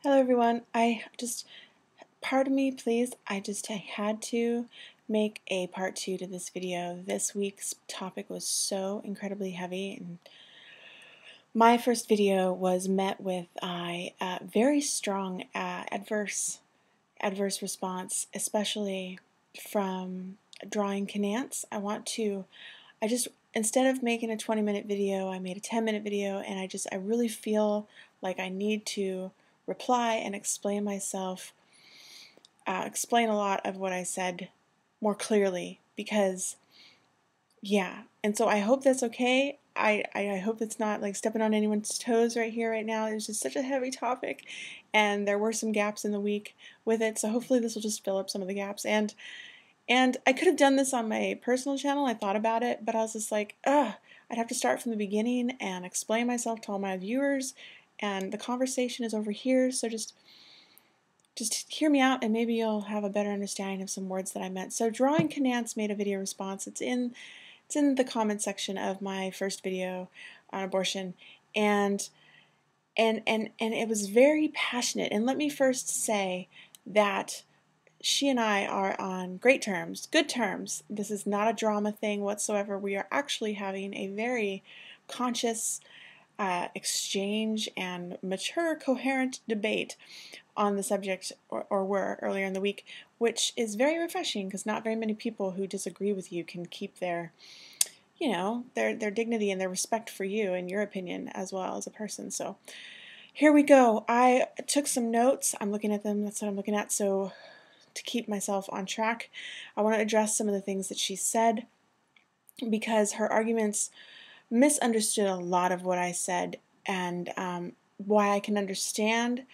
Hello everyone. Pardon me please, I had to make a part 2 to this video. This week's topic was so incredibly heavy, and my first video was met with a very strong adverse response, especially from Drawing Canance. Instead of making a 20-minute video, I made a 10-minute video, and I really feel like I need to reply and explain myself, explain a lot of what I said more clearly, because yeah, and so I hope that's okay. I hope it's not like stepping on anyone's toes right here, right now. It was just such a heavy topic, and there were some gaps in the week with it, so hopefully this will just fill up some of the gaps. And I could have done this on my personal channel. I thought about it, but I was just like, ugh, I'd have to start from the beginning and explain myself to all my viewers, and the conversation is over here, so just hear me out and maybe you'll have a better understanding of some words that I meant. So Drawing Canance made a video response. It's in the comment section of my first video on abortion, and it was very passionate. And let me first say that she and I are on great terms, good terms. This is not a drama thing whatsoever. We are actually having a very conscious exchange and mature, coherent debate on the subject, or were earlier in the week, which is very refreshing because not very many people who disagree with you can keep their dignity and their respect for you and your opinion as well as a person. So here we go. I took some notes. I'm looking at them. That's what I'm looking at. So to keep myself on track, I want to address some of the things that she said, because her arguments misunderstood a lot of what I said, and why I can understand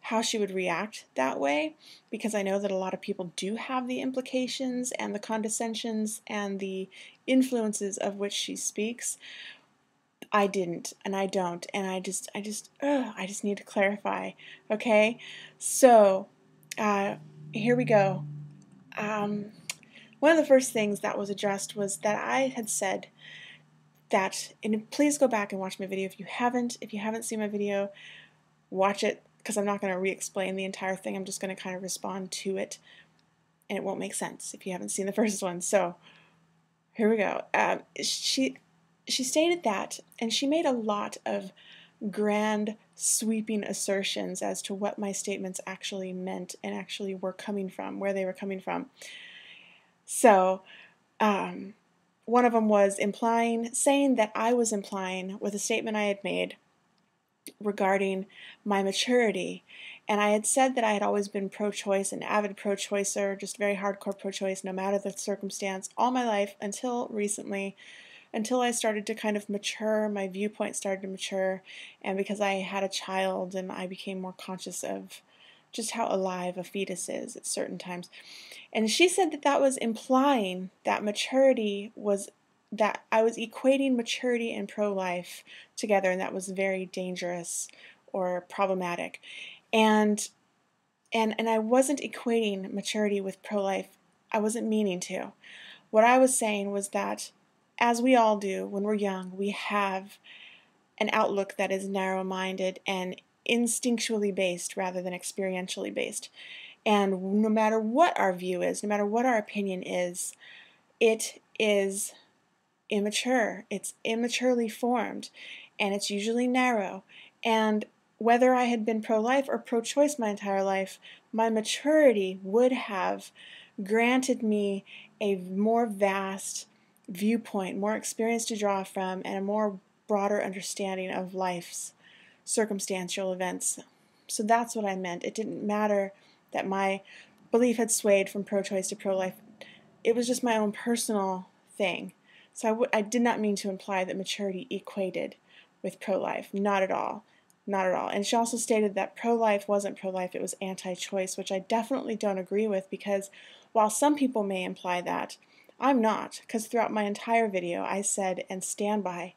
how she would react that way, because I know that a lot of people do have the implications and the condescensions and the influences of which she speaks. I didn't, and I don't, and I just need to clarify. Okay, so here we go. One of the first things that was addressed was that I had said that, and please go back and watch my video if you haven't seen my video, watch it, because I'm not going to re-explain the entire thing. I'm just going to kind of respond to it, and it won't make sense if you haven't seen the first one. So here we go. She stated that, and she made a lot of grand, sweeping assertions as to what my statements actually meant and actually were coming from, where they were coming from. So one of them was saying that I was implying with a statement I had made regarding my maturity. And I had said that I had always been pro-choice, an avid pro-choicer, just very hardcore pro-choice, no matter the circumstance, all my life until recently, until I started to kind of mature, my viewpoint started to mature, and because I had a child and I became more conscious of just how alive a fetus is at certain times. And she said that that was implying that maturity was, that I was equating maturity and pro-life together, and that was very dangerous or problematic. And I wasn't equating maturity with pro-life. I wasn't meaning to. What I was saying was that, as we all do when we're young, we have an outlook that is narrow-minded and instinctually based rather than experientially based. And no matter what our view is, no matter what our opinion is, it is immature. It's immaturely formed, and it's usually narrow. And whether I had been pro-life or pro-choice my entire life, my maturity would have granted me a more vast viewpoint, more experience to draw from, and a more broader understanding of life's circumstantial events. So that's what I meant. It didn't matter that my belief had swayed from pro-choice to pro-life. It was just my own personal thing. So I did not mean to imply that maturity equated with pro-life. Not at all. Not at all. And she also stated that pro-life wasn't pro-life, it was anti-choice, which I definitely don't agree with, because while some people may imply that, I'm not, because throughout my entire video I said and stand by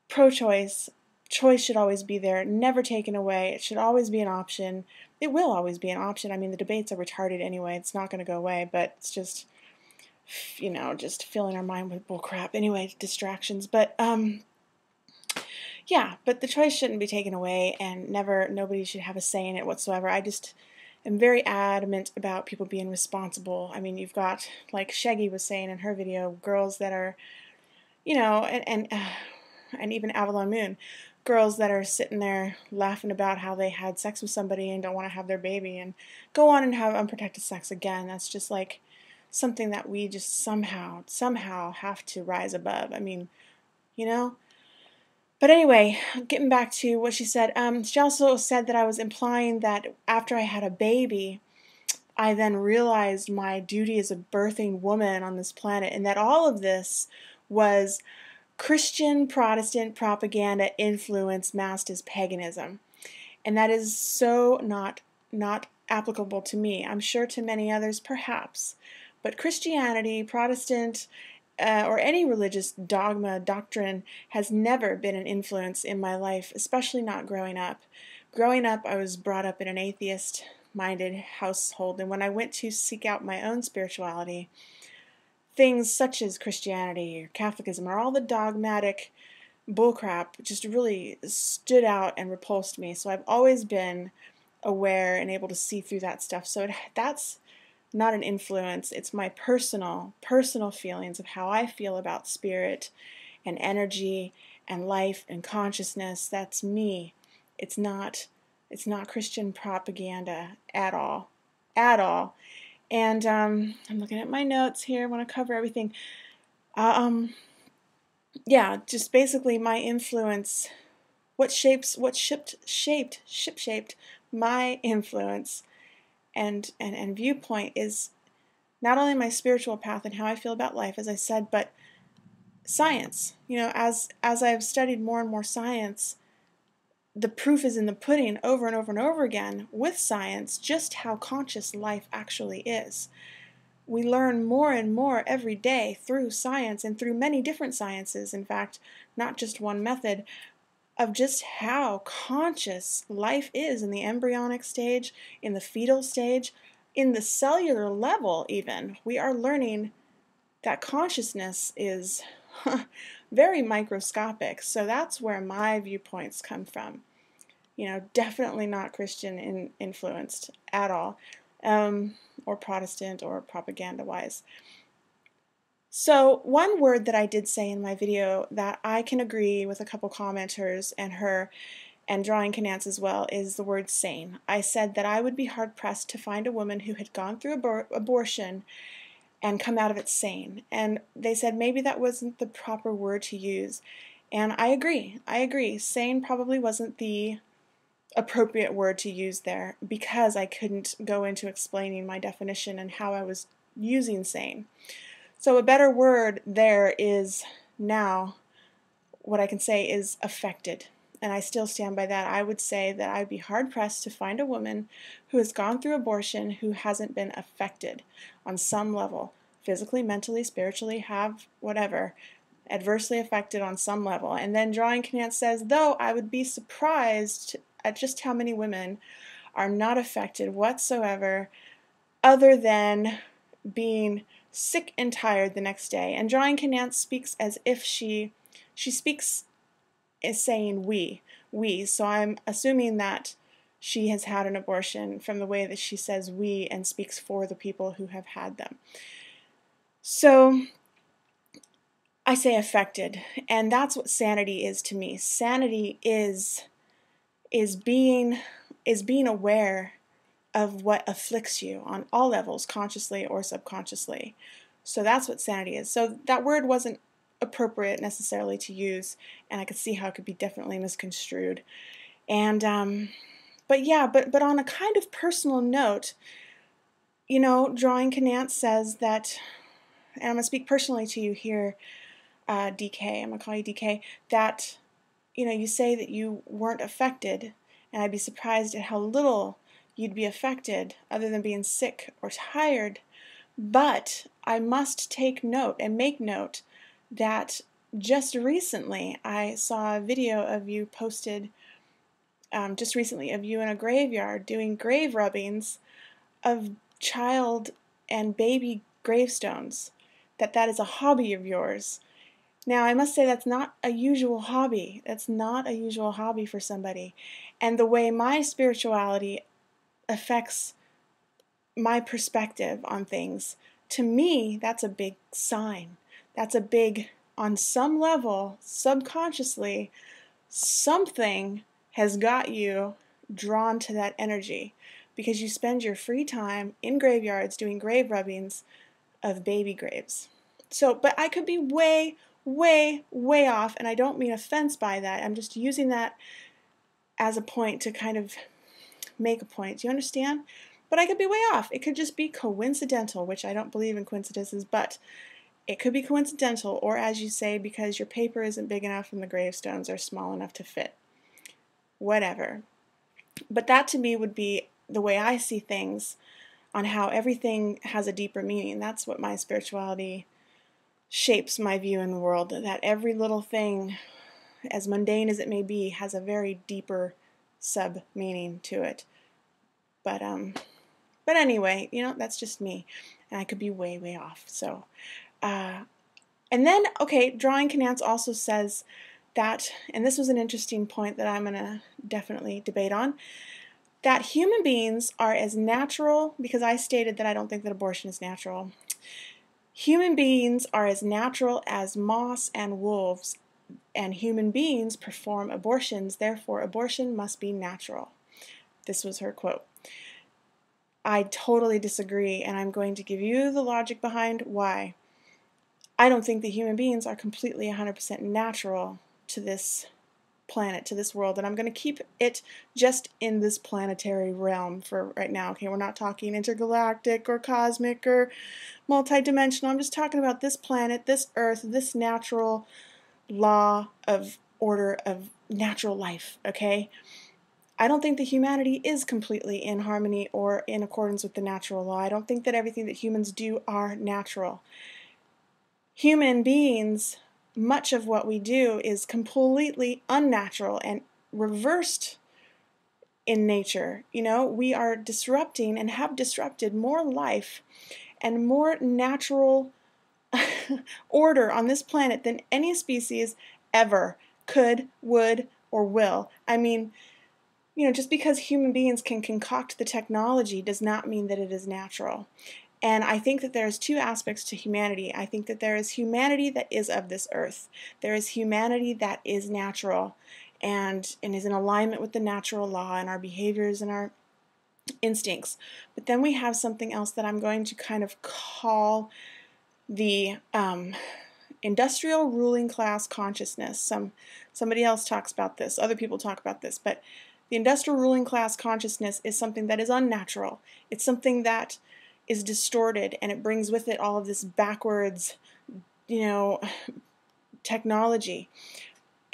pro-choice. Choice should always be there, never taken away. It should always be an option. It will always be an option. I mean, the debates are retarded anyway. It's not going to go away, but it's just, just filling our mind with bullcrap. Anyway, distractions. But yeah, but the choice shouldn't be taken away, and nobody should have a say in it whatsoever. I just am very adamant about people being responsible. I mean, you've got, like Shaggy was saying in her video, girls that are, and even Avalon Moon, girls that are sitting there laughing about how they had sex with somebody and don't want to have their baby and go on and have unprotected sex again. That's just like something that we just somehow have to rise above. I mean, you know? But anyway, getting back to what she also said that I was implying that after I had a baby, I then realized my duty as a birthing woman on this planet, and that all of this was Christian Protestant propaganda influence masked as paganism. And that is so not applicable to me. I'm sure to many others perhaps. But Christianity, Protestant, or any religious dogma, doctrine has never been an influence in my life, especially not growing up. Growing up, I was brought up in an atheist-minded household, and when I went to seek out my own spirituality, things such as Christianity or Catholicism or all the dogmatic bullcrap just really stood out and repulsed me. So I've always been aware and able to see through that stuff. So that's not an influence. It's my personal feelings of how I feel about spirit and energy and life and consciousness. That's me. It's not Christian propaganda at all. At all. And I'm looking at my notes here. I want to cover everything. Yeah, just basically my influence, what shaped my influence and viewpoint is not only my spiritual path and how I feel about life, as I said, but science. As I've studied more and more science, the proof is in the pudding over and over and over again with science just how conscious life actually is. We learn more and more every day through science and through many different sciences, in fact, not just one method, of just how conscious life is in the embryonic stage, in the fetal stage, in the cellular level even. We are learning that consciousness is very microscopic. So that's where my viewpoints come from. Definitely not Christian influenced at all, or Protestant or propaganda-wise. So one word that I did say in my video that I can agree with a couple commenters and her and Drawing Canance as well is the word sane. I said that I would be hard-pressed to find a woman who had gone through abortion and come out of it sane. And they said maybe that wasn't the proper word to use. And I agree. Sane probably wasn't the appropriate word to use there because I couldn't go into explaining my definition and how I was using sane. So a better word there is now, what I can say is affected. And I still stand by that. I would say that I'd be hard-pressed to find a woman who has gone through abortion who hasn't been affected on some level, physically, mentally, spiritually, whatever, adversely affected on some level. And then Drawing Canance says, though I would be surprised at just how many women are not affected whatsoever other than being sick and tired the next day. And Drawing Canance speaks as if she speaks as saying we. So I'm assuming that she has had an abortion from the way that she says we and speaks for the people who have had them. So I say affected, and that's what sanity is to me. Sanity is being aware of what afflicts you on all levels, consciously or subconsciously. So that's what sanity is. So that word wasn't appropriate necessarily to use, and I could see how it could be definitely misconstrued. And but on a kind of personal note, Drawing Canance says that, and I'm going to speak personally to you here, DK, I'm going to call you DK, that, you say that you weren't affected, and I'd be surprised at how little you'd be affected other than being sick or tired. But I must take note and make note that just recently I saw a video of you posted just recently of you in a graveyard doing grave rubbings of child and baby gravestones, that is a hobby of yours. Now, I must say that's not a usual hobby. That's not a usual hobby for somebody. And the way my spirituality affects my perspective on things, to me, that's a big sign. That's a big, on some level, subconsciously, something has got you drawn to that energy because you spend your free time in graveyards doing grave rubbings of baby graves. So, but I could be way, way, way off, and I don't mean offense by that. I'm just using that as a point to kind of make a point. Do you understand? But I could be way off. It could just be coincidental, which I don't believe in coincidences, but it could be coincidental, or as you say, because your paper isn't big enough and the gravestones are small enough to fit. Whatever. But that to me would be the way I see things, on how everything has a deeper meaning. That's what my spirituality shapes my view in the world, that every little thing, as mundane as it may be, has a very deeper sub-meaning to it. But anyway, you know, that's just me, and I could be way, way off. So, and then, okay, Drawing Canance also says that, and this was an interesting point that I'm going to definitely debate on, that human beings are as natural, because I stated that I don't think that abortion is natural. Human beings are as natural as moss and wolves, and human beings perform abortions, therefore abortion must be natural. This was her quote. I totally disagree, and I'm going to give you the logic behind why. I don't think that human beings are completely 100% natural to this planet, to this world, and I'm going to keep it just in this planetary realm for right now. Okay, we're not talking intergalactic or cosmic or multidimensional. I'm just talking about this planet, this earth, this natural law of order of natural life, okay? I don't think that humanity is completely in harmony or in accordance with the natural law. I don't think that everything that humans do are natural. Human beings, much of what we do is completely unnatural and reversed in nature. You know, we are disrupting and have disrupted more life and more natural order on this planet than any species ever could, would, or will. I mean, you know, just because human beings can concoct the technology does not mean that it is natural. And I think that there's two aspects to humanity. I think that there is humanity that is of this earth. There is humanity that is natural and is in alignment with the natural law and our behaviors and our instincts. But then we have something else that I'm going to kind of call the industrial ruling class consciousness. Somebody else talks about this. Other people talk about this. But the industrial ruling class consciousness is something that is unnatural. It's something that is distorted, and it brings with it all of this backwards, you know, technology.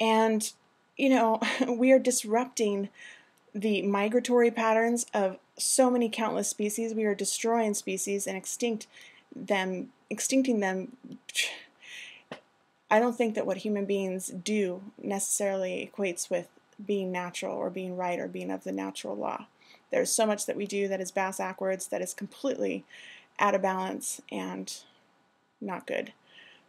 And, you know, we are disrupting the migratory patterns of so many countless species. We are destroying species and extincting them. I don't think that what human beings do necessarily equates with being natural or being right or being of the natural law. There's so much that we do that is backwards, that is completely out of balance and not good.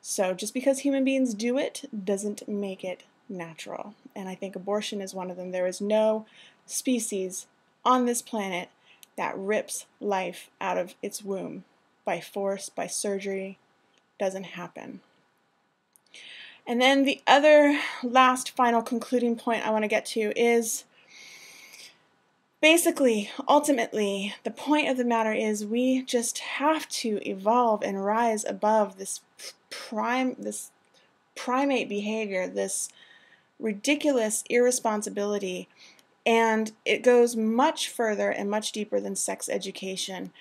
So just because human beings do it doesn't make it natural. And I think abortion is one of them. There is no species on this planet that rips life out of its womb by force, by surgery. Doesn't happen. And then the other last final concluding point I want to get to is basically, ultimately, the point of the matter is we just have to evolve and rise above this primate behavior, this ridiculous irresponsibility, and it goes much further and much deeper than sex education.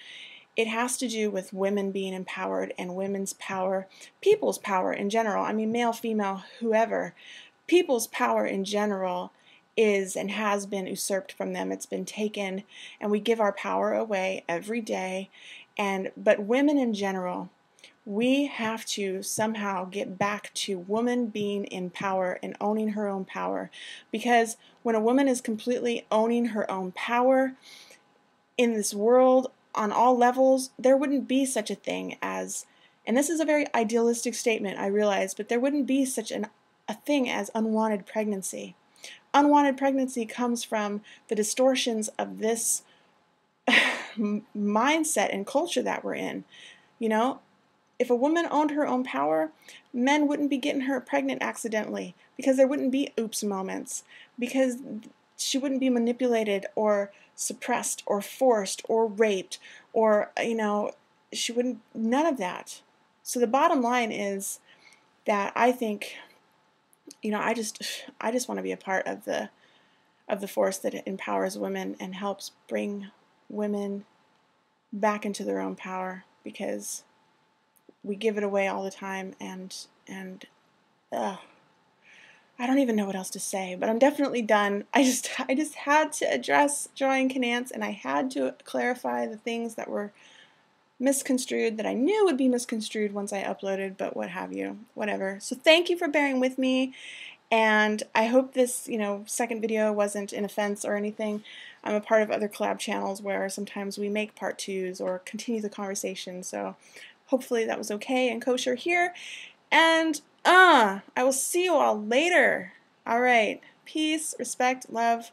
It has to do with women being empowered and women's power, people's power in general. I mean, male, female, whoever. People's power in general is and has been usurped from them. It's been taken, and we give our power away every day. But women in general, we have to somehow get back to woman being in power and owning her own power. Because when a woman is completely owning her own power in this world on all levels, there wouldn't be such a thing as And this is a very idealistic statement, I realize, but there wouldn't be such a thing as unwanted pregnancy. Unwanted pregnancy comes from the distortions of this mindset and culture that we're in. You know, if a woman owned her own power, men wouldn't be getting her pregnant accidentally, because there wouldn't be oops moments, because she wouldn't be manipulated or suppressed or forced or raped or, she wouldn't, none of that. So the bottom line is that I think, I just want to be a part of the force that empowers women and helps bring women back into their own power, because we give it away all the time, and I don't even know what else to say, but I'm definitely done. I just had to address Joy and Canance, and I had to clarify the things that were misconstrued, that I knew would be misconstrued once I uploaded, but what have you, whatever. So thank you for bearing with me, and I hope this, second video wasn't an offense or anything. I'm a part of other collab channels where sometimes we make part 2s or continue the conversation, so hopefully that was okay and kosher here. And I will see you all later. All right. Peace, respect, love.